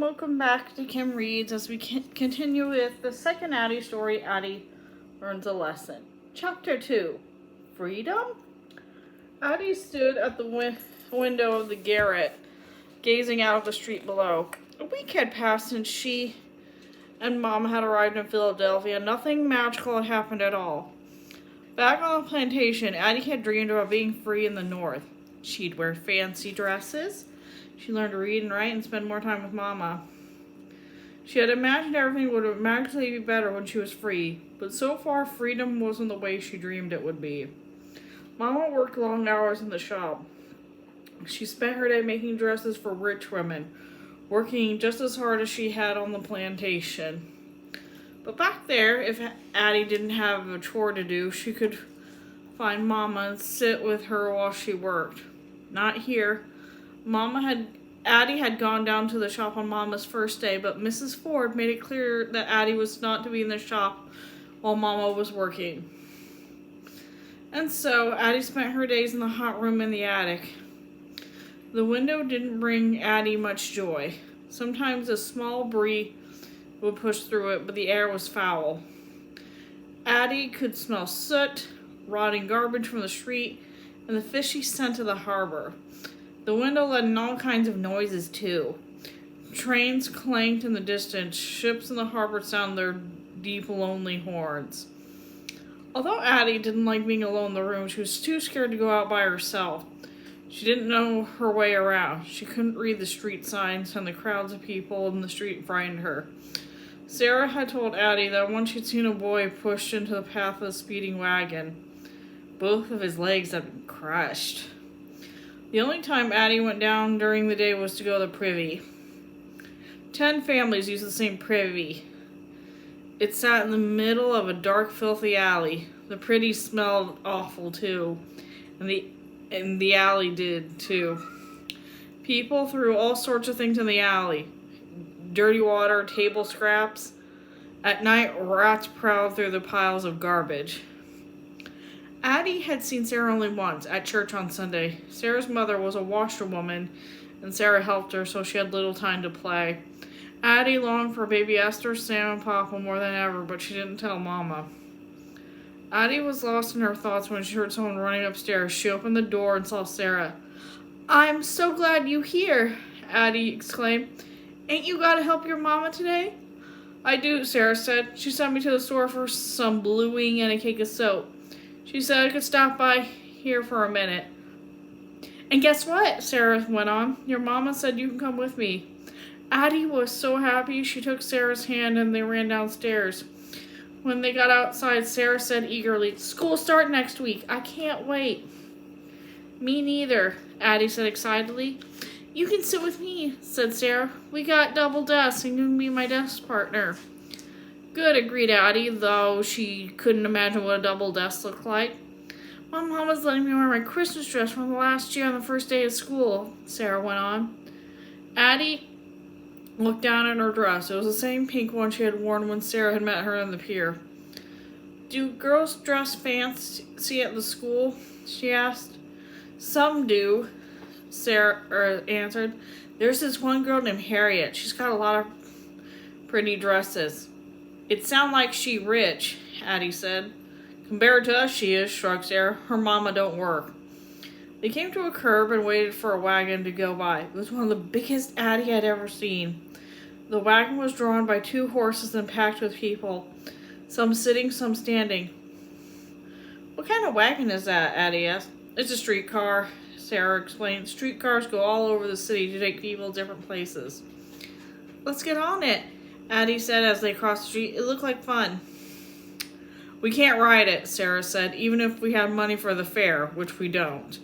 welcome back to Kim Reads as we continue with the second Addy story, Addy Learns a Lesson. Chapter 2, Freedom? Addy stood at the window of the garret, gazing out at the street below. A week had passed since she and Mom had arrived in Philadelphia. Nothing magical had happened at all. Back on the plantation, Addy had dreamed about being free in the North. She'd wear fancy dresses. She learned to read and write and spend more time with Mama. She had imagined everything would magically be better when she was free, but so far freedom wasn't the way she dreamed it would be. Mama worked long hours in the shop. She spent her day making dresses for rich women, working just as hard as she had on the plantation. But back there, if Addy didn't have a chore to do, she could find Mama and sit with her while she worked. Not here. Addy had gone down to the shop on Mama's first day, but Mrs. Ford made it clear that Addy was not to be in the shop while Mama was working. And so, Addy spent her days in the hot room in the attic. The window didn't bring Addy much joy. Sometimes a small breeze would push through it, but the air was foul. Addy could smell soot, rotting garbage from the street, and the fishy scent of the harbor. The window let in all kinds of noises, too. Trains clanked in the distance. Ships in the harbor sounded their deep, lonely horns. Although Addy didn't like being alone in the room, she was too scared to go out by herself. She didn't know her way around. She couldn't read the street signs, and the crowds of people in the street frightened her. Sarah had told Addy that once she'd seen a boy pushed into the path of a speeding wagon. Both of his legs had been crushed. The only time Addy went down during the day was to go to the privy. 10 families used the same privy. It sat in the middle of a dark, filthy alley. The privy smelled awful, too. And the alley did, too. People threw all sorts of things in the alley. Dirty water, table scraps. At night, rats prowled through the piles of garbage. Addy had seen Sarah only once, at church on Sunday. Sarah's mother was a washerwoman, and Sarah helped her, so she had little time to play. Addy longed for baby Esther, Sam, and Papa more than ever, but she didn't tell Mama. Addy was lost in her thoughts when she heard someone running upstairs. She opened the door and saw Sarah. "I'm so glad you're here," Addy exclaimed. "Ain't you got to help your Mama today?" "I do," Sarah said. "She sent me to the store for some bluing and a cake of soap. She said I could stop by here for a minute." "And guess what?" Sarah went on. "Your Mama said you can come with me." Addy was so happy. She took Sarah's hand and they ran downstairs. When they got outside, Sarah said eagerly, "School start next week. I can't wait." "Me neither," Addy said excitedly. "You can sit with me," said Sarah. "We got double desks and you can be my desk partner." "Good," agreed Addy, though she couldn't imagine what a double desk looked like. "My Mama's letting me wear my Christmas dress from last year on the first day of school," Sarah went on. Addy looked down at her dress. It was the same pink one she had worn when Sarah had met her on the pier. "Do girls dress fancy at the school?" she asked. "Some do," Sarah answered. "There's this one girl named Harriet. She's got a lot of pretty dresses." "It sounds like she rich," Addy said. "Compared to us, she is," shrugged Sarah. "Her Mama don't work." They came to a curb and waited for a wagon to go by. It was one of the biggest Addy had ever seen. The wagon was drawn by 2 horses and packed with people, some sitting, some standing. "What kind of wagon is that?" Addy asked. "It's a streetcar," Sarah explained. "Streetcars go all over the city to take people to different places." "Let's get on it," Addy said as they crossed the street. "It looked like fun." "We can't ride it," Sarah said, "even if we had money for the fare, which we don't."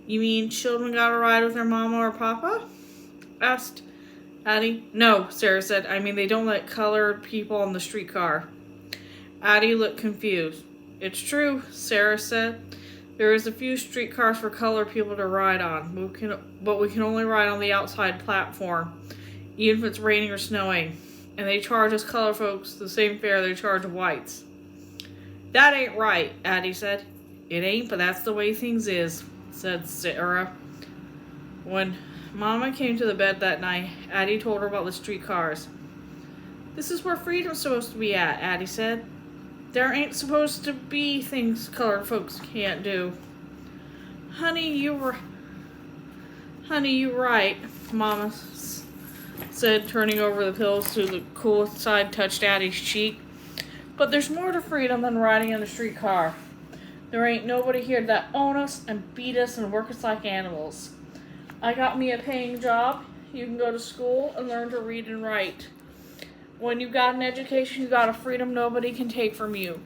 "You mean children gotta ride with their Mama or Papa?" asked Addy. "No," Sarah said. "I mean they don't let colored people on the streetcar." Addy looked confused. "It's true," Sarah said. "There is a few streetcars for colored people to ride on, but we can only ride on the outside platform, even if it's raining or snowing. And they charge us colored folks the same fare they charge whites." "That ain't right," Addy said. "It ain't, but that's the way things is," said Sarah. When Mama came to the bed that night. Addy told her about the streetcars. This is where freedom's supposed to be at, Addy said. There ain't supposed to be things colored folks can't do. Honey, you're right, Mama said, turning over the pillows so the cool side touched Addy's cheek. But there's more to freedom than riding in a streetcar. There ain't nobody here that own us and beat us and work us like animals. I got me a paying job. You can go to school and learn to read and write. When you got an education, you got a freedom nobody can take from you.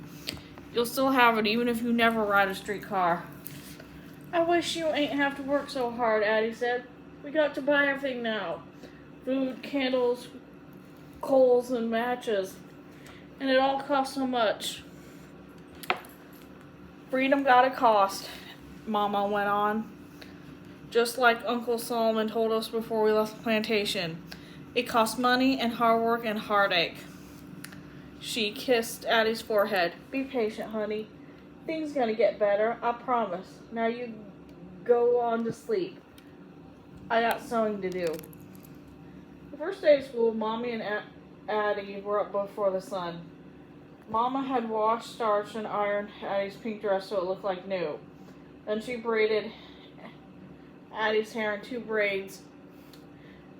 You'll still have it even if you never ride a streetcar. I wish you ain't have to work so hard, Addy said. We got to buy everything now. Food, candles, coals, and matches. And it all costs so much. Freedom got a cost, Mama went on. Just like Uncle Solomon told us before we left the plantation. It costs money and hard work and heartache. She kissed Addy's forehead. Be patient, honey. Things gonna get better, I promise. Now you go on to sleep. I got sewing to do. The first day of school, Mommy and Addy were up before the sun. Mama had washed, starched, and ironed Addy's pink dress so it looked like new. Then she braided Addy's hair in 2 braids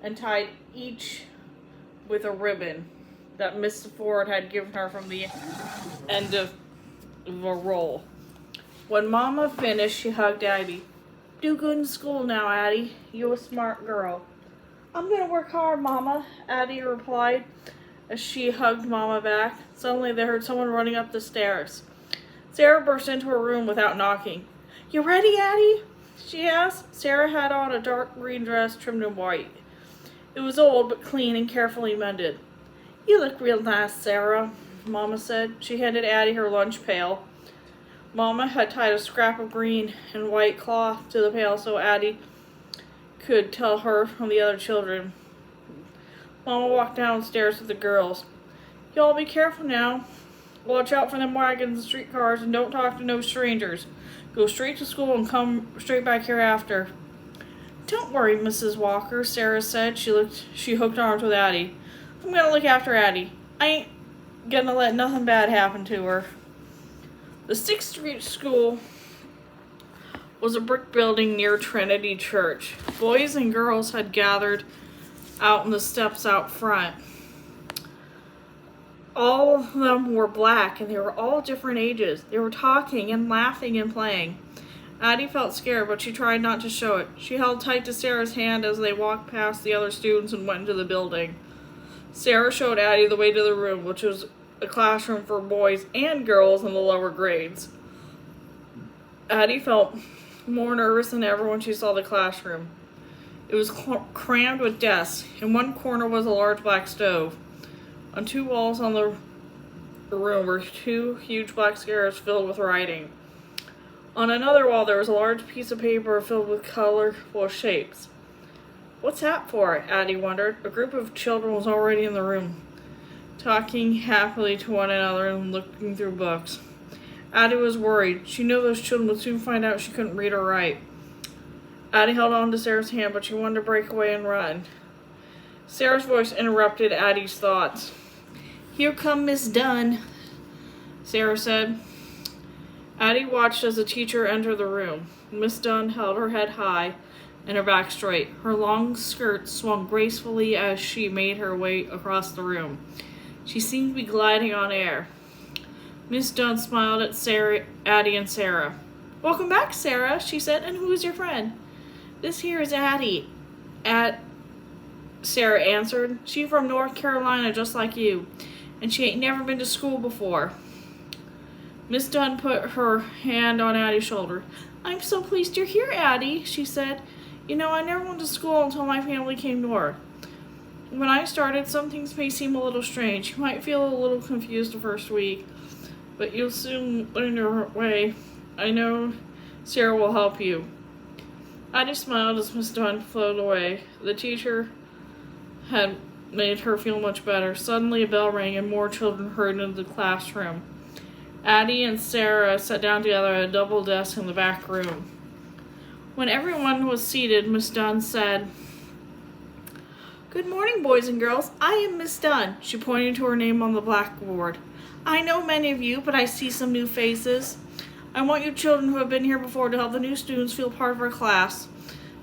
and tied each with a ribbon that Miss Ford had given her from the end of a roll. When Mama finished, she hugged Addy. Do good in school now, Addy. You a smart girl. I'm gonna work hard, Mama, Addy replied as she hugged Mama back. Suddenly they heard someone running up the stairs. Sarah burst into her room without knocking. You ready, Addy? She asked. Sarah had on a dark green dress trimmed in white. It was old but clean and carefully mended. You look real nice, Sarah, Mama said. She handed Addy her lunch pail. Mama had tied a scrap of green and white cloth to the pail so Addy could tell her from the other children. Mama walked downstairs with the girls. Y'all be careful now. Watch out for them wagons and streetcars and don't talk to no strangers. Go straight to school and come straight back here after. Don't worry, Mrs. Walker, Sarah said. She hooked arms with Addy. I'm gonna look after Addy. I ain't gonna let nothing bad happen to her. The 6th Street School was a brick building near Trinity Church. Boys and girls had gathered out on the steps out front. All of them were black and they were all different ages. They were talking and laughing and playing. Addy felt scared, but she tried not to show it. She held tight to Sarah's hand as they walked past the other students and went into the building. Sarah showed Addy the way to the room, which was a classroom for boys and girls in the lower grades. Addy felt more nervous than ever when she saw the classroom. It was crammed with desks. In one corner was a large black stove. On 2 walls on the room were 2 huge black squares filled with writing. On another wall there was a large piece of paper filled with colorful shapes. What's that for? Addy wondered. A group of children was already in the room, talking happily to one another and looking through books. Addy was worried. She knew those children would soon find out she couldn't read or write. Addy held on to Sarah's hand, but she wanted to break away and run. Sarah's voice interrupted Addy's thoughts. Here come Miss Dunn, Sarah said. Addy watched as the teacher entered the room. Miss Dunn held her head high and her back straight. Her long skirt swung gracefully as she made her way across the room. She seemed to be gliding on air. Miss Dunn smiled at Addy and Sarah. Welcome back, Sarah, she said. And who is your friend? This here is Addy, Sarah answered. She's from North Carolina just like you, and she ain't never been to school before. Miss Dunn put her hand on Addy's shoulder. I'm so pleased you're here, Addy, she said. You know, I never went to school until my family came north. When I started, some things may seem a little strange. You might feel a little confused the first week, but you'll soon learn your way. I know Sarah will help you. Addy smiled as Miss Dunn floated away. The teacher had made her feel much better. Suddenly a bell rang and more children hurried into the classroom. Addy and Sarah sat down together at a double desk in the back room. When everyone was seated, Miss Dunn said, Good morning, boys and girls. I am Miss Dunn. She pointed to her name on the blackboard. I know many of you, but I see some new faces. I want you children who have been here before to help the new students feel part of our class.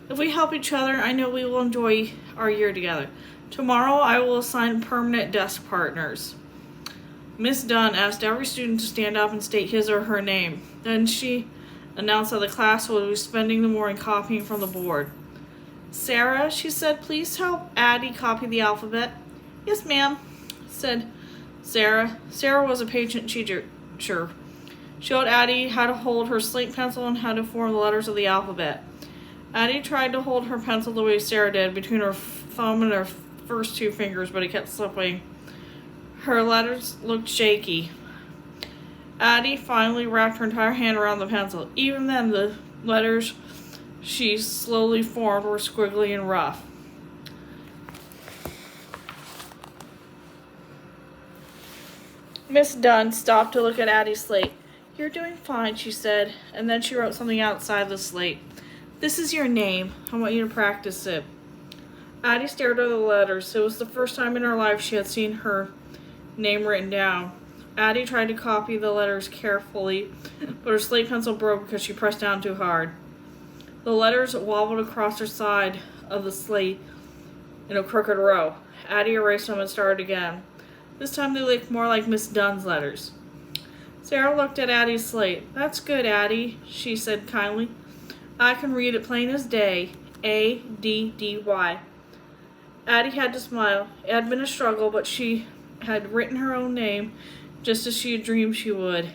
If we help each other, I know we will enjoy our year together. Tomorrow, I will assign permanent desk partners. Miss Dunn asked every student to stand up and state his or her name. Then she announced that the class will be spending the morning copying from the board. Sarah, she said, please help Addie copy the alphabet. Yes, ma'am, said Sarah. Sarah was a patient teacher. She showed Addie how to hold her slate pencil and how to form the letters of the alphabet. Addie tried to hold her pencil the way Sarah did, between her thumb and her first two fingers, but it kept slipping. Her letters looked shaky. Addie finally wrapped her entire hand around the pencil. Even then, the letters she slowly formed were squiggly and rough. Miss Dunn stopped to look at Addie's slate. You're doing fine, she said, and then she wrote something outside the slate. This is your name. I want you to practice it. Addie stared at the letters. It was the first time in her life she had seen her name written down. Addie tried to copy the letters carefully, but her slate pencil broke because she pressed down too hard. The letters wobbled across her side of the slate in a crooked row. Addie erased them and started again. This time they looked more like Miss Dunn's letters. Sarah looked at Addie's slate. That's good, Addie, she said kindly. I can read it plain as day. A-D-D-Y. Addie had to smile. It had been a struggle, but she had written her own name just as she had dreamed she would.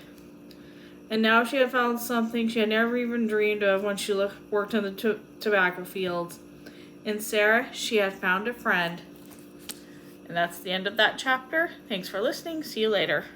And now she had found something she had never even dreamed of when she worked in the tobacco fields. In Sarah, she had found a friend. And that's the end of that chapter. Thanks for listening. See you later.